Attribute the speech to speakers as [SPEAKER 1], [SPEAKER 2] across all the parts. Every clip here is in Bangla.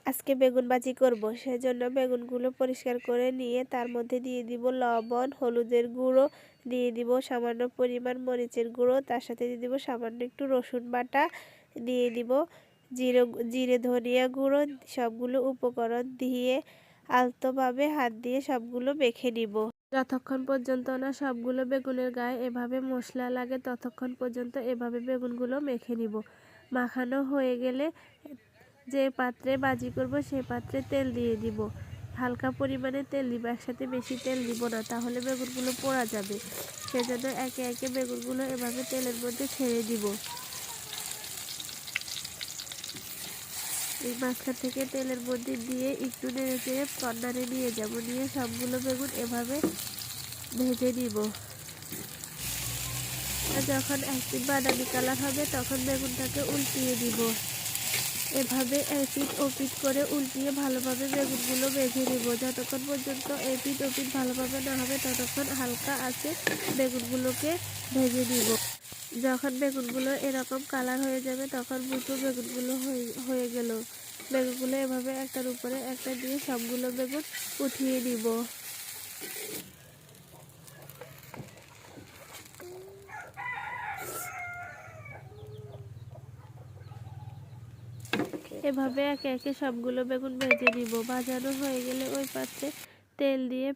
[SPEAKER 1] আজকে বেগুন ভাজি করব, সেজন্য বেগুনগুলো পরিষ্কার করে নিয়ে তার মধ্যে দিয়ে দিব লবণ, হলুদের গুঁড়ো, দিয়ে দিব সামান্য পরিমাণ মরিচের গুঁড়ো, তার সাথে দিয়ে দিব সামান্য একটু রসুন বাটা, দিয়ে দিব জিরে ধনিয়া গুঁড়ো। সবগুলো উপকরণ দিয়ে আলতোভাবে হাত দিয়ে সবগুলো মেখে নিব। যতক্ষণ পর্যন্ত না সবগুলো বেগুনের গায়ে এভাবে মশলা লাগে ততক্ষণ পর্যন্ত এভাবে বেগুনগুলো মেখে নিব। মাখানো হয়ে গেলে যে পাত্রে ভাজি করব সেই পাত্রে তেল দিয়ে দিব। হালকা পরিমাণে তেল দিব, একসাথে বেশি তেল দিব না, তাহলে বেগুনগুলো পোড়া যাবে। সেজন্য একে একে বেগুনগুলো এভাবে তেলের মধ্যে ছেড়ে দিব। এই মাঝখান থেকে তেলের মধ্যে দিয়ে একটু নেড়ে চেড়ে কর্নারে নিয়ে যাব, নিয়ে সবগুলো বেগুন এভাবে ভেজে নিব। আর যখন একটু বাদামি কালার হবে তখন বেগুনটাকে উল্টিয়ে দিব। এভাবে এপিট ওপিট করে উল্টিয়ে ভালোভাবে বেগুনগুলো ভেজে নেব। যতক্ষণ পর্যন্ত এপিট ওপিট ভালোভাবে না হবে ততক্ষণ হালকা আছে বেগুনগুলোকে ভেজে নিব। যখন বেগুনগুলো এরকম কালার হয়ে যাবে তখন বুঝবো বেগুনগুলো হয়ে গেল। বেগুনগুলো এভাবে একটার উপরে একটা দিয়ে সবগুলো বেগুন উঠিয়ে নিব। এভাবে একে একে সবগুলো বেগুন ভেজে নিব। ভাজানো হয়ে গেলে ওই পাত্রে তেল দিয়ে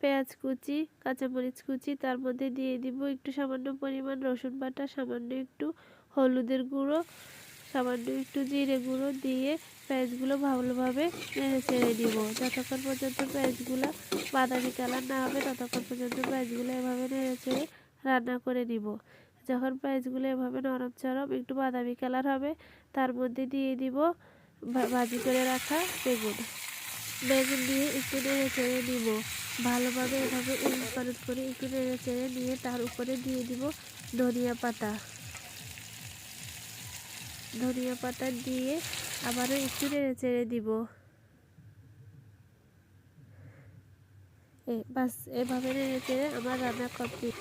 [SPEAKER 1] পেঁয়াজ কুচি, কাঁচামরিচ কুচি, তার মধ্যে দিয়ে দিব একটু সামান্য পরিমাণ রসুন বাটা, সামান্য একটু হলুদের গুঁড়ো, সামান্য একটু জিরে গুঁড়ো দিয়ে পেঁয়াজগুলো ভালোভাবে নেড়ে চেড়ে দিব। যতক্ষণ পর্যন্ত পেঁয়াজগুলো বাদামি কালার না হবে ততক্ষণ পর্যন্ত পেঁয়াজগুলো এভাবে নেড়ে চেড়ে রান্না করে নিব। যখন পেঁয়াজগুলো এভাবে নরম চরম একটু বাদামি কালার হবে তার মধ্যে দিয়ে দিব ভাজি করে রাখা বেগুন দিয়ে একটু নেড়ে চেড়ে নিব। ভালোভাবে এভাবে উলটপালট করে একটু নেড়ে চেড়ে নিয়ে তার উপরে দিয়ে দিব ধনিয়া পাতা দিয়ে আবারও একটু নেড়ে চেড়ে দিব। বাস এভাবে নেড়ে চেড়ে আমার রান্না কমপ্লিট।